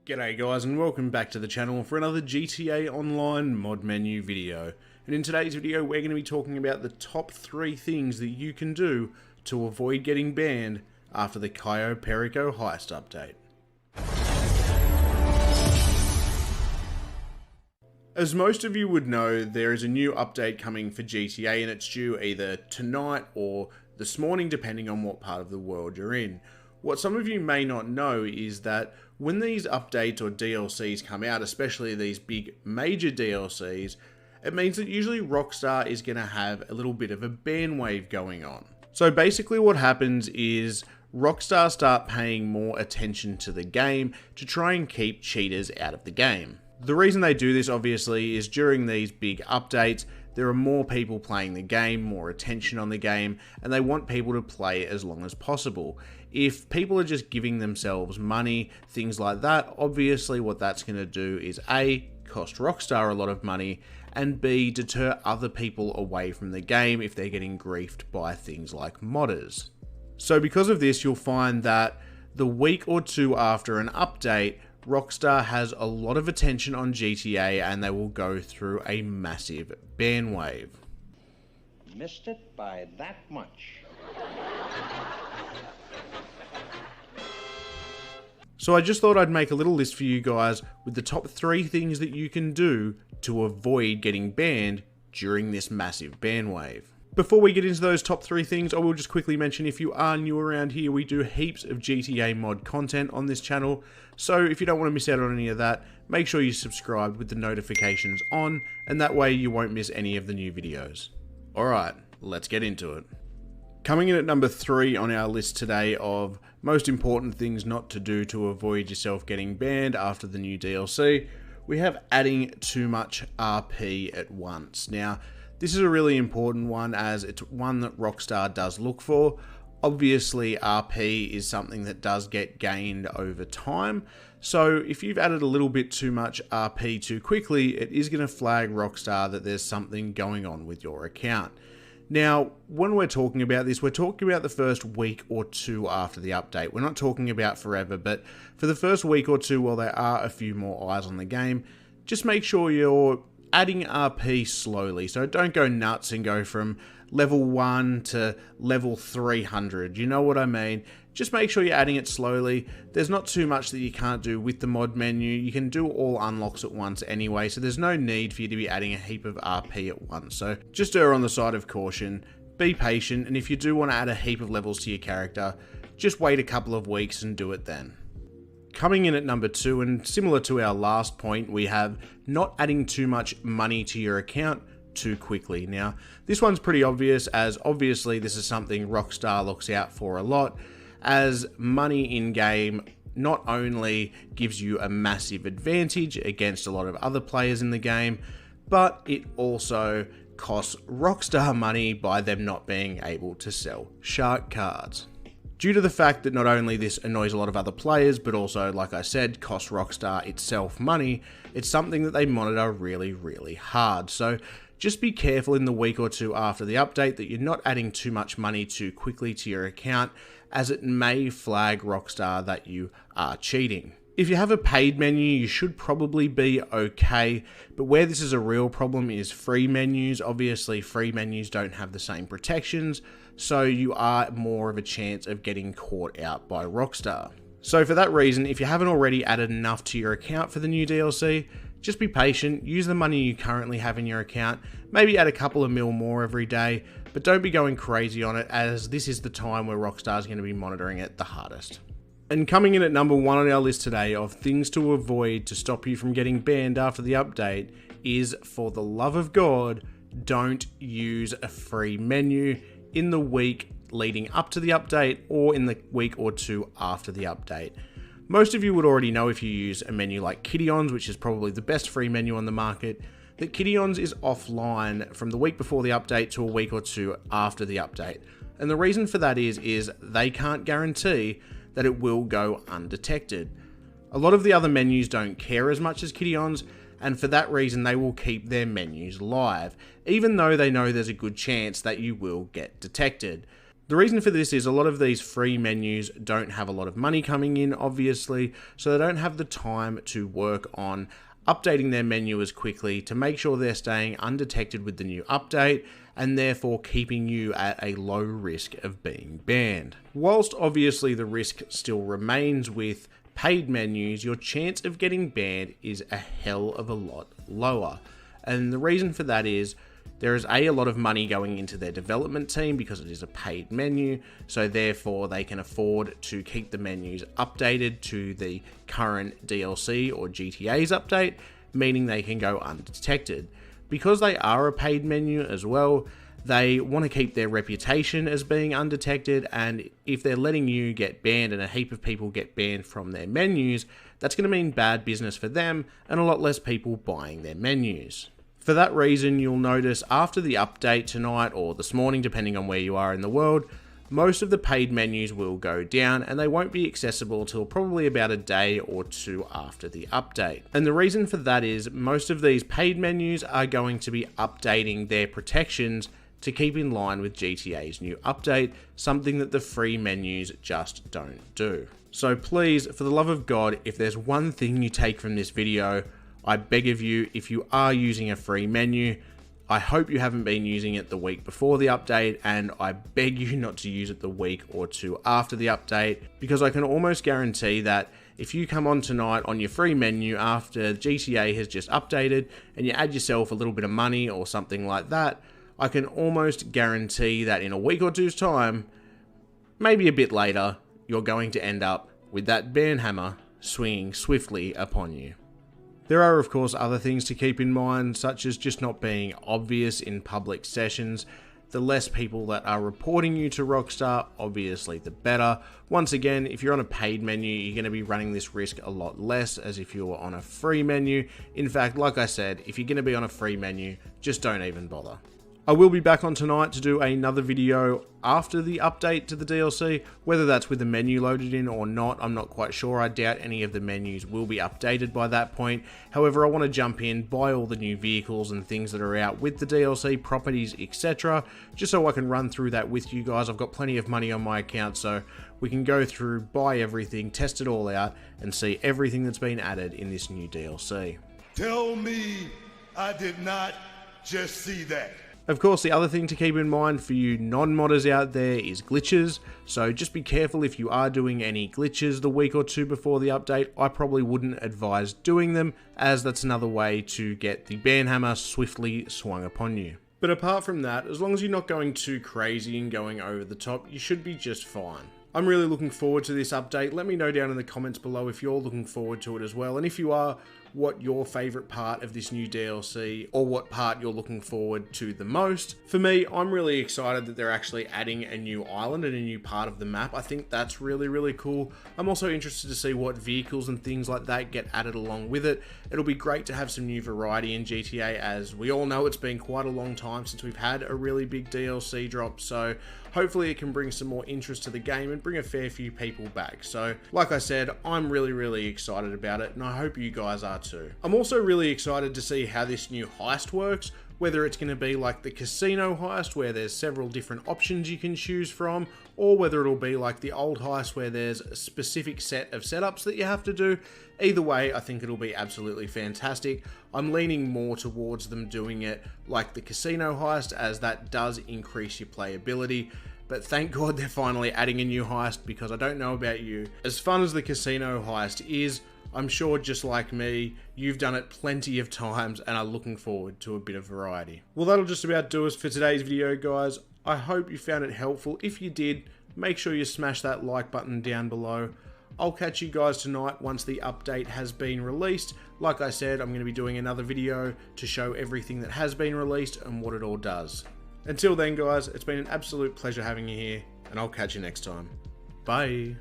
G'day guys and welcome back to the channel for another GTA Online mod menu video. And in today's video we're going to be talking about the top 3 things that you can do to avoid getting banned after the Cayo Perico heist update. As most of you would know, there is a new update coming for GTA and it's due either tonight or this morning depending on what part of the world you're in. What some of you may not know is that when these updates or DLCs come out, especially these big major DLCs, it means that usually Rockstar is going to have a little bit of a ban wave going on. So basically what happens is Rockstar start paying more attention to the game to try and keep cheaters out of the game. The reason they do this obviously is during these big updates, there are more people playing the game, more attention on the game, and they want people to play as long as possible. If people are just giving themselves money, things like that, obviously what that's going to do is A, cost Rockstar a lot of money, and B, deter other people away from the game if they're getting griefed by things like modders. So because of this, you'll find that the week or two after an update, Rockstar has a lot of attention on GTA and they will go through a massive ban wave. Missed it by that much. So I just thought I'd make a little list for you guys with the top 3 things that you can do to avoid getting banned during this massive ban wave. Before we get into those top 3 things, I will just quickly mention if you are new around here, we do heaps of GTA mod content on this channel. So if you don't want to miss out on any of that, make sure you subscribe with the notifications on, and that way you won't miss any of the new videos. Alright, let's get into it. Coming in at number 3 on our list today of most important things not to do to avoid yourself getting banned after the new DLC, we have adding too much RP at once. Now, this is a really important one as it's one that Rockstar does look for. Obviously, RP is something that does get gained over time. So if you've added a little bit too much RP too quickly, it is going to flag Rockstar that there's something going on with your account. Now, when we're talking about this, we're talking about the first week or two after the update. We're not talking about forever, but for the first week or two, while there are a few more eyes on the game, just make sure you're adding RP slowly. So don't go nuts and go from level 1 to level 300. You know what I mean? Just make sure you're adding it slowly. There's not too much that you can't do with the mod menu. You can do all unlocks at once anyway, so there's no need for you to be adding a heap of RP at once. So just err on the side of caution, be patient, and if you do want to add a heap of levels to your character, just wait a couple of weeks and do it then. Coming in at number 2, and similar to our last point, we have not adding too much money to your account too quickly. Now, this one's pretty obvious, as obviously this is something Rockstar looks out for a lot, as money in-game not only gives you a massive advantage against a lot of other players in the game, but it also costs Rockstar money by them not being able to sell shark cards. Due to the fact that not only this annoys a lot of other players, but also, like I said, costs Rockstar itself money, it's something that they monitor really, really hard. So just be careful in the week or two after the update that you're not adding too much money too quickly to your account, as it may flag Rockstar that you are cheating. If you have a paid menu, you should probably be okay, but where this is a real problem is free menus. Obviously, free menus don't have the same protections, so you are more of a chance of getting caught out by Rockstar. So for that reason, if you haven't already added enough to your account for the new DLC, just be patient, use the money you currently have in your account, maybe add a couple of mil more every day, but don't be going crazy on it, as this is the time where Rockstar is going to be monitoring it the hardest. And coming in at number 1 on our list today of things to avoid to stop you from getting banned after the update is, for the love of God, don't use a free menu in the week leading up to the update or in the week or two after the update. Most of you would already know, if you use a menu like Kiddions, which is probably the best free menu on the market, that Kiddions is offline from the week before the update to a week or two after the update. And the reason for that is they can't guarantee that it will go undetected. A lot of the other menus don't care as much as Kiddions, and for that reason they will keep their menus live, even though they know there's a good chance that you will get detected. The reason for this is a lot of these free menus don't have a lot of money coming in, obviously, so they don't have the time to work on updating their menu as quickly to make sure they're staying undetected with the new update and therefore keeping you at a low risk of being banned. Whilst obviously the risk still remains with paid menus, your chance of getting banned is a hell of a lot lower. And the reason for that is there is a lot of money going into their development team because it is a paid menu, so therefore they can afford to keep the menus updated to the current DLC or GTA's update, meaning they can go undetected. Because they are a paid menu as well, they want to keep their reputation as being undetected, and if they're letting you get banned and a heap of people get banned from their menus, that's going to mean bad business for them and a lot less people buying their menus. For that reason, you'll notice after the update tonight or this morning, depending on where you are in the world, most of the paid menus will go down and they won't be accessible till probably about a day or two after the update. And the reason for that is most of these paid menus are going to be updating their protections to keep in line with GTA's new update, something that the free menus just don't do. So please, for the love of God, if there's one thing you take from this video, I beg of you, if you are using a free menu, I hope you haven't been using it the week before the update, and I beg you not to use it the week or two after the update, because I can almost guarantee that if you come on tonight on your free menu after GTA has just updated and you add yourself a little bit of money or something like that, I can almost guarantee that in a week or two's time, maybe a bit later, you're going to end up with that ban hammer swinging swiftly upon you. There are of course other things to keep in mind, such as just not being obvious in public sessions. The less people that are reporting you to Rockstar, obviously the better. Once again, if you're on a paid menu, you're going to be running this risk a lot less as if you were on a free menu. In fact, like I said, if you're going to be on a free menu, just don't even bother. I will be back on tonight to do another video after the update to the DLC. Whether that's with the menu loaded in or not, I'm not quite sure. I doubt any of the menus will be updated by that point. However, I want to jump in, buy all the new vehicles and things that are out with the DLC, properties, etc. just so I can run through that with you guys. I've got plenty of money on my account, so we can go through, buy everything, test it all out, and see everything that's been added in this new DLC. Tell me I did not just see that. Of course, the other thing to keep in mind for you non-modders out there is glitches, so just be careful if you are doing any glitches the week or two before the update. I probably wouldn't advise doing them, as that's another way to get the ban hammer swiftly swung upon you. But apart from that, as long as you're not going too crazy and going over the top, you should be just fine. I'm really looking forward to this update. Let me know down in the comments below if you're looking forward to it as well, and if you are, what your favourite part of this new DLC, or what part you're looking forward to the most. For me, I'm really excited that they're actually adding a new island and a new part of the map. I think that's really, really cool. I'm also interested to see what vehicles and things like that get added along with it. It'll be great to have some new variety in GTA, as we all know it's been quite a long time since we've had a really big DLC drop, so hopefully it can bring some more interest to the game and bring a fair few people back. So, like I said, I'm really, really excited about it, and I hope you guys are too. I'm also really excited to see how this new heist works, whether it's going to be like the casino heist where there's several different options you can choose from, or whether it'll be like the old heist where there's a specific set of setups that you have to do. Either way, I think it'll be absolutely fantastic. I'm leaning more towards them doing it like the casino heist, as that does increase your playability. But thank God they're finally adding a new heist, because I don't know about you, as fun as the casino heist is, I'm sure just like me, you've done it plenty of times and are looking forward to a bit of variety. Well, that'll just about do us for today's video, guys. I hope you found it helpful. If you did, make sure you smash that like button down below. I'll catch you guys tonight once the update has been released. Like I said, I'm going to be doing another video to show everything that has been released and what it all does. Until then, guys, it's been an absolute pleasure having you here, and I'll catch you next time. Bye.